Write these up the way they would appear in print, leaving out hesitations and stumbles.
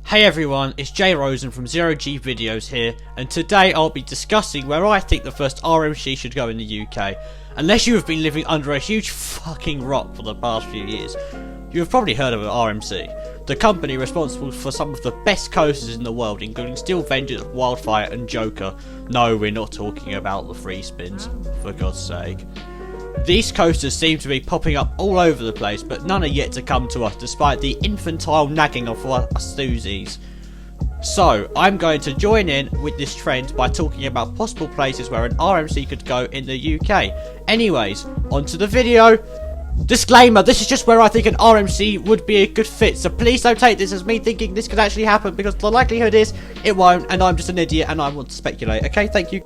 Hey everyone, it's Jay Rosen from Zero G Videos here, and today I'll be discussing where I think the first RMC should go in the UK. Unless you have been living under a huge fucking rock for the past few years, you have probably heard of RMC, the company responsible for some of the best coasters in the world, including Steel Vengeance, Wildfire and Joker. No, we're not talking about the free spins, for God's sake. These coasters seem to be popping up all over the place, but none are yet to come to us despite the infantile nagging of us Susies. So, I'm going to join in with this trend by talking about possible places where an RMC could go in the UK. Anyways, onto the video. Disclaimer, this is just where I think an RMC would be a good fit, so please don't take this as me thinking this could actually happen, because the likelihood is it won't, and I'm just an idiot and I want to speculate. Okay, thank you.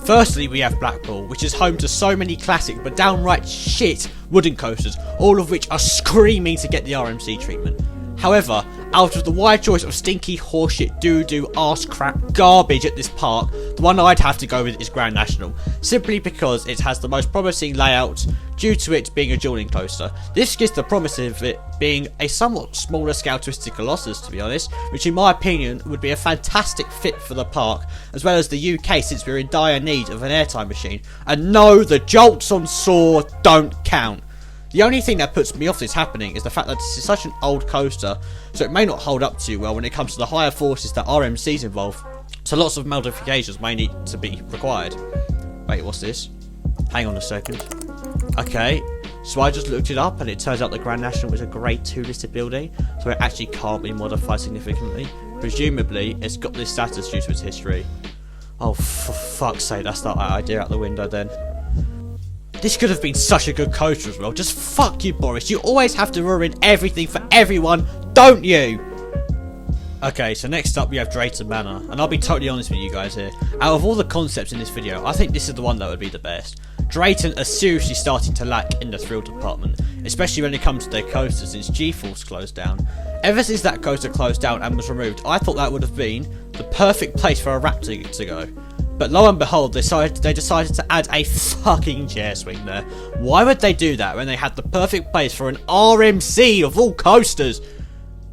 Firstly, we have Blackpool, which is home to so many classic but downright shit wooden coasters, all of which are screaming to get the RMC treatment. However, out of the wide choice of stinky horseshit doo-doo arse crap garbage at this park, the one I'd have to go with is Grand National, simply because it has the most promising layout due to it being a dueling coaster. This gives the promise of it being a somewhat smaller scale Twisted Colossus, to be honest, which in my opinion would be a fantastic fit for the park, as well as the UK since we're in dire need of an airtime machine. And no, the jolts on Saw don't count. The only thing that puts me off this happening is the fact that this is such an old coaster, so it may not hold up too well when it comes to the higher forces that RMCs involve, so lots of modifications may need to be required. Wait, what's this? Hang on a second. Okay, so I just looked it up and it turns out the Grand National is a grade 2 listed building, so it actually can't be modified significantly. Presumably, it's got this status due to its history. Oh, for fuck's sake, that's that idea out the window then. This could have been such a good coaster as well. Just fuck you, Boris. You always have to ruin everything for everyone, don't you? Okay, so next up we have Drayton Manor. And I'll be totally honest with you guys here. Out of all the concepts in this video, I think this is the one that would be the best. Drayton are seriously starting to lack in the thrill department, especially when it comes to their coasters since G-Force closed down. Ever since that coaster closed down and was removed, I thought that would have been the perfect place for a Raptor to go. But lo and behold, they decided to add a fucking chair swing there. Why would they do that when they had the perfect place for an RMC of all coasters?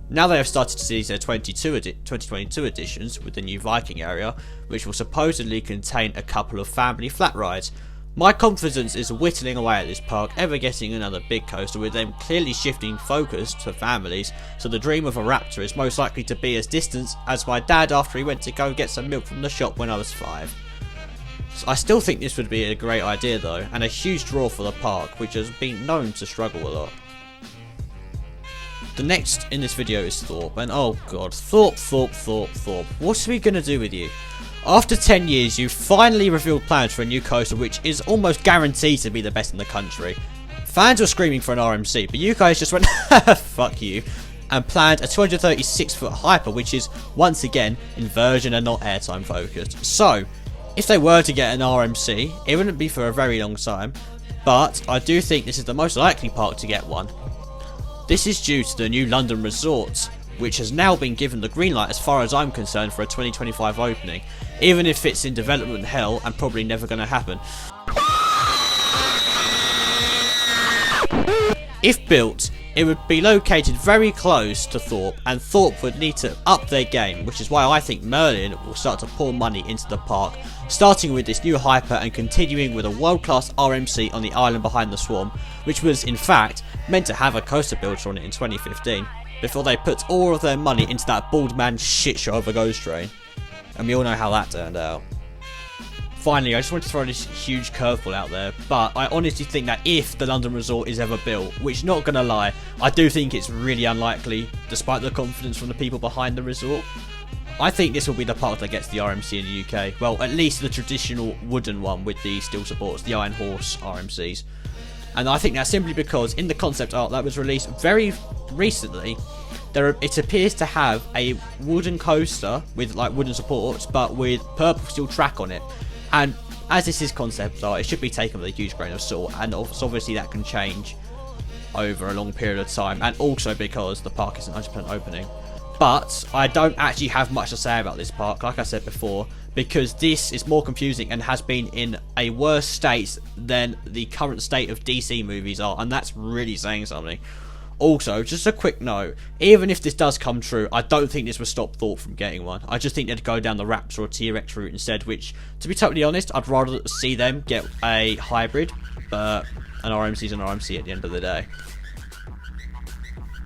Now they have started to release their 2022 editions with the new Viking area, which will supposedly contain a couple of family flat rides. My confidence is whittling away at this park, ever getting another big coaster, with them clearly shifting focus to families, so the dream of a Raptor is most likely to be as distant as my dad after he went to go get some milk from the shop when I was 5. So I still think this would be a great idea though, and a huge draw for the park, which has been known to struggle a lot. The next in this video is Thorpe, and oh god, Thorpe, what are we gonna do with you? After 10 years, you finally revealed plans for a new coaster which is almost guaranteed to be the best in the country. Fans were screaming for an RMC, but you guys just went fuck you, and planned a 236 foot hyper, which is once again inversion and not airtime focused. So, if they were to get an RMC, it wouldn't be for a very long time, but I do think this is the most likely park to get one. This is due to the new London Resort, which has now been given the green light as far as I'm concerned for a 2025 opening, even if it's in development hell and probably never going to happen. If built, it would be located very close to Thorpe, and Thorpe would need to up their game, which is why I think Merlin will start to pour money into the park, starting with this new hyper and continuing with a world-class RMC on the island behind the Swarm, which was in fact meant to have a coaster builder on it in 2015. Before they put all of their money into that bald man shit show of a ghost train. And we all know how that turned out. Finally, I just want to throw this huge curveball out there, but I honestly think that if the London Resort is ever built, which, not gonna lie, I do think it's really unlikely, despite the confidence from the people behind the resort, I think this will be the park that gets the RMC in the UK. Well, at least the traditional wooden one with the steel supports, the Iron Horse RMCs. And I think that's simply because in the concept art that was released very recently, it appears to have a wooden coaster with like wooden supports, but with purple steel track on it. And as this is concept art, it should be taken with a huge grain of salt, and obviously that can change over a long period of time, and also because the park isn't 100% opening. But I don't actually have much to say about this park, like I said before, because this is more confusing and has been in a worse state than the current state of DC movies are, and that's really saying something. Also, just a quick note, even if this does come true, I don't think this will stop Thought from getting one. I just think they'd go down the Raptor or T-Rex route instead, which, to be totally honest, I'd rather see them get a hybrid, but an RMC's an RMC at the end of the day.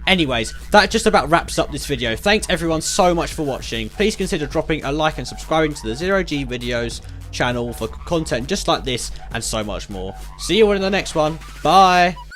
Anyways, that just about wraps up this video. Thanks everyone so much for watching. Please consider dropping a like and subscribing to the Zero G Videos channel for content just like this and so much more. See you all in the next one. Bye!